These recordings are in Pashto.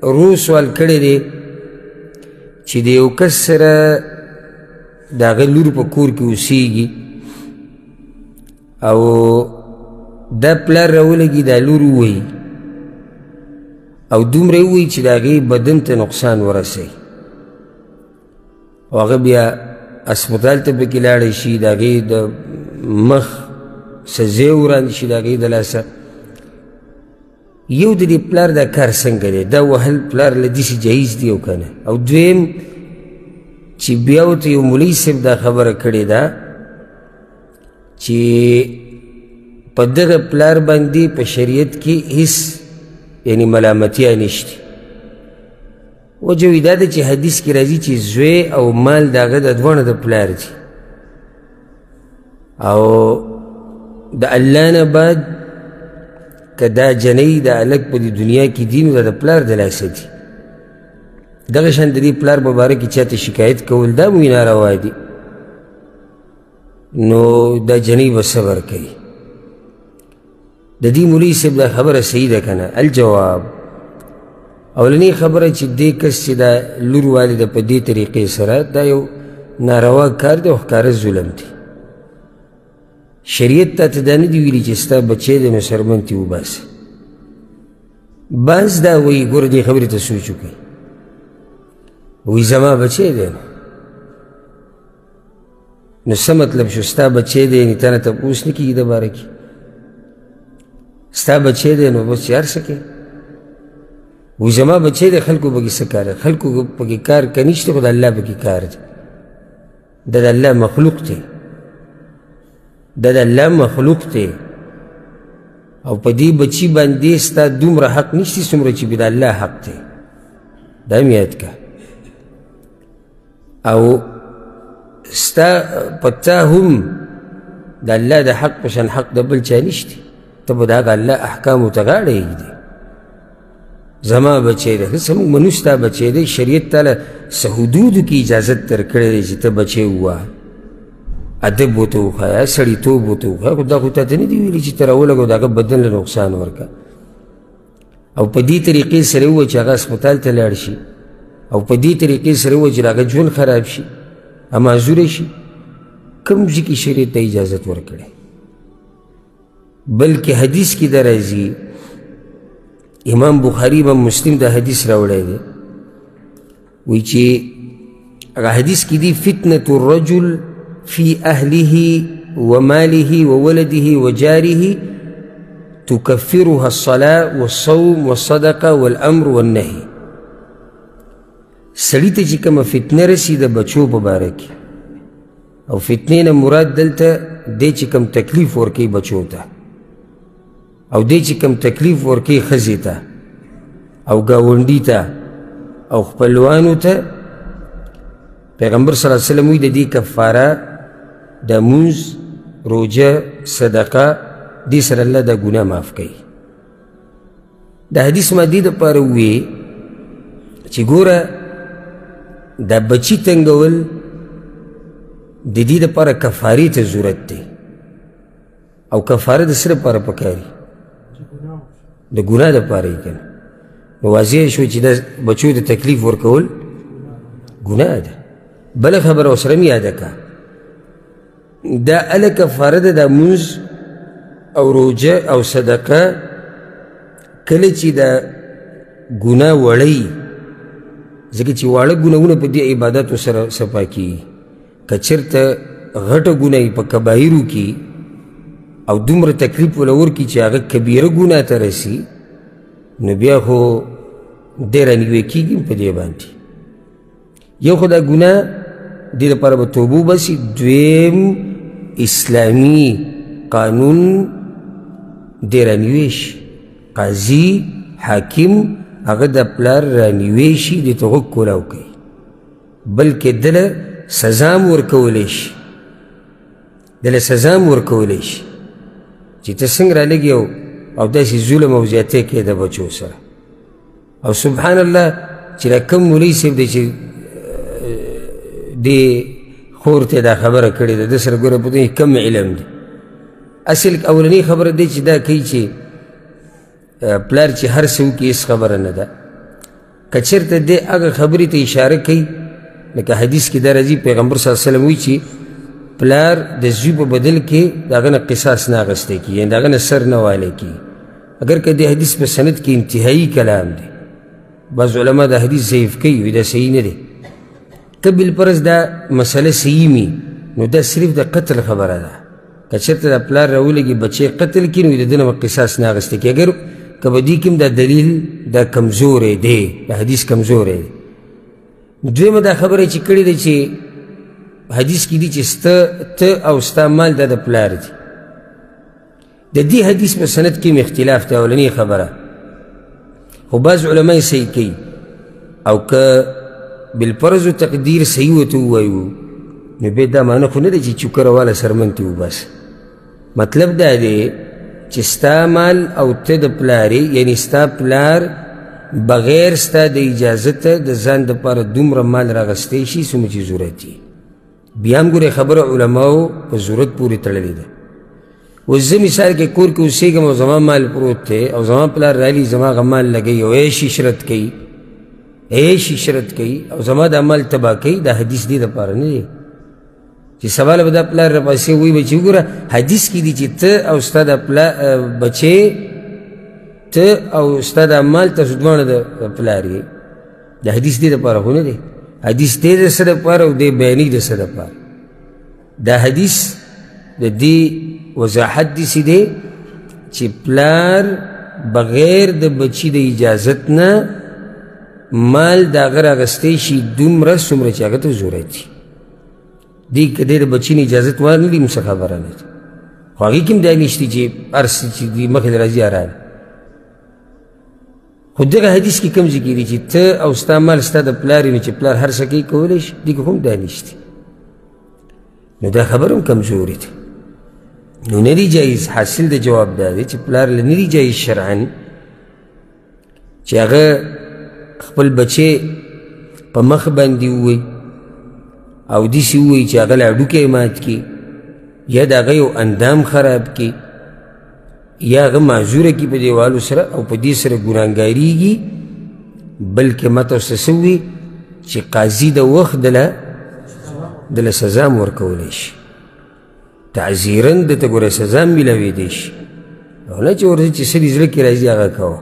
رو سوال کړی دی چې د یو کس سره د هغه لور په کور کې اوسیږي او دا پلار راولګي دا لور ووایي او دومره یې ووایي چې د هغې بدن ته نقصان ورسوي او هغه بیا اسپتال ته پکې لاړی شي د هغې د مخ سزې وړاندې شي د هغې د لاسه یو د دې پلار دا کار څنګه دی دا وهل پلار له داسې جایز دی او که نه او دویم چې بیا ورته یو مولوي صاحب دا خبره کړې ده چې په دغه پلار باندې په شریعت کې هیڅ یعنی ملامتیا نشته وجه یې دا ده چې حدیث کې راځي چې زوی او مال د هغه د دواړه د پلار دي او د الله نه بعد که دا جنۍ د هلک په دې دنیا کې دي نو دا د پلار د لاسه دي دغه شان د دې پلار په باره کې چاته شکایت کول دا مو ناروا دي نو دا جنۍ به صبر کوي د دې مولوي صاحب دا خبره صحیح ده که نه الجواب اولنۍ خبره چې دې کس چې دا لور والده په دې طریقې سره دا یو ناروا کار دی او ښکاره ظلم دی شریعت تا ته دا نه دي ویلي چې ستا بچی دی نو سرمن تې وباسه بعض دا وایي ګوره دې خبرې ته سوچ وکړئ وایي زما بچی دی نو څه مطلب شو ستا بچی دی یعنې تا نه تپوس نه کېږي د باره کې ستا بچی دی نو بس چې هر څه کوې وایي زما بچی دی خلکو پکې څه کار خلکو پکې کار که نشته خو د الله پکې کار دی دا د الله مخلوق دی دا د الله مخلوق دی او په دې بچي باندې ستا دومره حق نشته څومره چې د الله حق دی دا هم یاد که او ستا په تا هم د الله د حق په شان حق د بل چا نشته ته به د هغه الله احکامو ته غاړه ایږدې زما بچی دی ښه زموږ منو ستا بچی دی شریعت تاله څه حدودو کې اجازت درکړی دی چې ته بچی ووایه ادب ورته وښایه سړیتوب ورته وښایه خو دا خو تا ته نه دي ویلي چې ته راولګوه د هغه بدن له نقصان ورکړه او په دې طریقې سره یې ووایه چې هغه اسپتال ته لاړ شي او په دې طریقې سره یې ووایه چې د هغه ژوند خراب شي معذوره شي کوم ځای کې شریعت ته اجازت ورکړی بلکې حدیث کې دا راځي امام بخاري امام مسلم دا حدیث راوړی دی وایي چې هغه حدیث کې دی فتنة الرجل في أهله وماله وولده وجاره تكفرها الصلاة والصوم والصدقة والأمر والنهي سړي ته چې کومه فتنه رسي د بچو په باره کې او فتنې نه مراد دلته دی چې کوم تکلیف ورکوي بچو ته او دی چې کوم تکلیف ورکوي ښځې ته او ګاونډي ته او خپلوانو ته پیغمبر صلی الله علیه وسلم وایي د دې کفاره د مونځ روژه صدقه دې سره الله دا ګناه معاف کوي د حدیث ما دې دپاره وویې چې ګوره دا بچي تنګول د دې دپاره کفارې ته ضرورت دی او کفاره د څه دپاره پکاري د ګناه دپاره یې که نه نو واضح شو چې دا بچو ته تکلیف ورکول ګناه ده بله خبره ورسره م یاده که دا اله کفاره ده دا مونځ او روژه او صدقه کله چې دا ګناه وړی ځکه چې واړه ګناهونه په دې عباداتو سره صفا کېږي که چېرته غټه ګناه په کبایرو کې او دومره تکلیف وله ورکړي چې هغه کبیره ګناه ته رسي نو بیا خو دی رانیوی کېږي په دې باندې یو خو دا ګناه دې دپاره به توبه وباسي دویم اسلامي قانون دی رانیوی شي قاضي حاکم هغه د پلار رانیوی شي دې ته غوږ کولاو کوي بلکې دله سزا هم ورکولی شي دله سزا هم ورکولی شي چې ته څنګه رالګې او داسې ظلم او زیاتی کوې د بچو سره او سبحان الله چې دا کوم مولوي صاحب دی چې دې خور ته دا خبره کړې ده د سره ګوره په دې کم علم دی اصل اولنۍ خبره دی چې دا کوي چې پلار چې هر څه وکړي هېڅ خبره نه ده که چېرته دی هغه خبرې ته اشاره کوي لکه حدیث کې دا راځي پیغمبر صلی الله علیه وسلم وایي چې پلار د زوی په بدل کې د هغه نه قصاص نه اخیستی کېږي یعنې د هغه نه سر نه والی کېږي اگر که د حدیث په سند کې انتهایی کلام دی بعض علما دا حدیث ضعیف کوي وایي دا صحیح نه دی که بالفرض دا مسله صحیح وي نو دا صرف د قتل خبره ده که چېرته د پلار راولګي بچی قتل کړي نو د ده نه به قصاص نه اخیستی کېږي اگر که په دې کې هم دا دلیل دا کمزوری دی دا حدیث کمزوری دی دویمه دا خبره چې کړې ده چې حدیث کې دي چې ته او ستا مال دا د پلار دی د دې حدیث په سند کې هم اختلاف دی اولنۍ خبره خو بعض علما یې صحیح کوي او که بالفرض و تقدیر صحیح ورته ووایو نو بیا دا معنی خو نه دی چې چوکره واله سرمن ته وباسه مطلب دا دی چې ستا مال او ته د پلار یعنی ستا پلار بغیر ستا د اجازته د ځان دپاره دومره مال راغستی شي څومره چې ضرورت وي بیا هم ګورې خبره علماو په ضرورت پورې تړلې ده اوس زه مثال کې کور کې اوسېږم او زما مال پروت دی او زما پلار رالي زما هغه مال لګوي او عیش عشرت کوي او زما دا مال تباه کوي دا حدیث دې دپاره نه دی چې سوال به دا پلار راپسې وایي به چې وګوره حدیث کې دي چې ته او ستا د بچې ته او ستا دا مال تاسو دواړه د پلار یې دا حدیث دې دپاره خو نه دی حدیث دې د څه دپاره او دې بیاني د څه دپاره دا حدیث د دې وضاحت داسې دی چې پلار بغیر د بچي د اجازت نه مال د هغه راغستی شي دومره څومره چې هغه ته ضرورت وي دی که دی د بچي نه اجازت وانلي څه خبره نه ده خو هغې کې هم دا نشته چې هر څه چې دي مخې ته راځي حرام خو دغه حدیث کې کوم ځای کې دي چې ته او ستا مال ستا د پلار یې نو چې پلار هر څه کوي کولی شي دې کې هم دا نشته نو دا خبره هم کمزورې ده نو نه دی جایز حاصل د جواب دا دی چې پلار له نه دی جایز شرعا چې هغه خپل بچی په مخ باندې ووایي او داسې ووایي چې هغه له هډوکی مات کړي یا د هغه یو اندام خراب کړي یا هغه معذوره کړي په دیوالو سره او په دې سره ګناهګاریږي بلکې ما ته ورسره څه ووایي چې قاضي د وخت دله سزا هم ورکولی شي تعذیرا دته ګوره سزا هم میلاویدی شي او نه چې ورته چې څه دې زړه کې راځي هغه کوه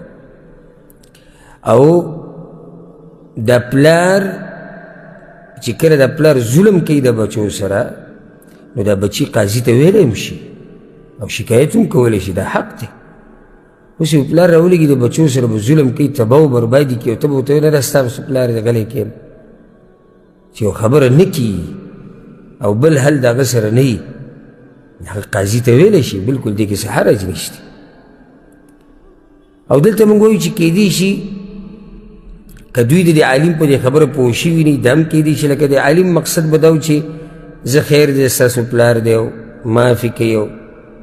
او د پلار چې کله د پلار ظلم کوي د بچو سره نو دا بچي قاضي ته ویلی هم شي او شکایت هم کولی شي دا حق دی اوس یو پلار راولېږي د بچو سره به ظلم کوي تباه و بربادي کوي او ته به ورته وایې نه دا ستا پلار دی غلی کښېنه چې یو خبره نه کېږي او بل حل د هغه سره نه وي هغه قاضي ته ویلی شي بلکل دې کې څه حرج نشته او دلته موږ وایو چې کیدی شي که دوی د عالم په دې خبره پوه شوي نه دا هم کیدی شي لکه د عالم مقصد به دا و چې زه خیر دی ستاسو پلار دی او معافي کوي او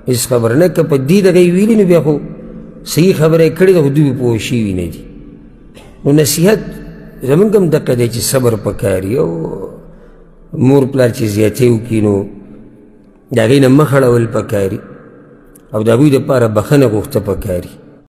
هېڅ خبره نه که په دې دغه یې ویلي نو بیا خو صحیح خبره یې کړې ده خو دوی پوه شوي نه دي نو نصیحت زمونږ هم دقه دی چې صبر پکار وي او مور پلار چې زیاتې وکړي نو د هغې نه مخ اړول پکار وي او د هغوی دپاره بخښنه غوښته پکار وي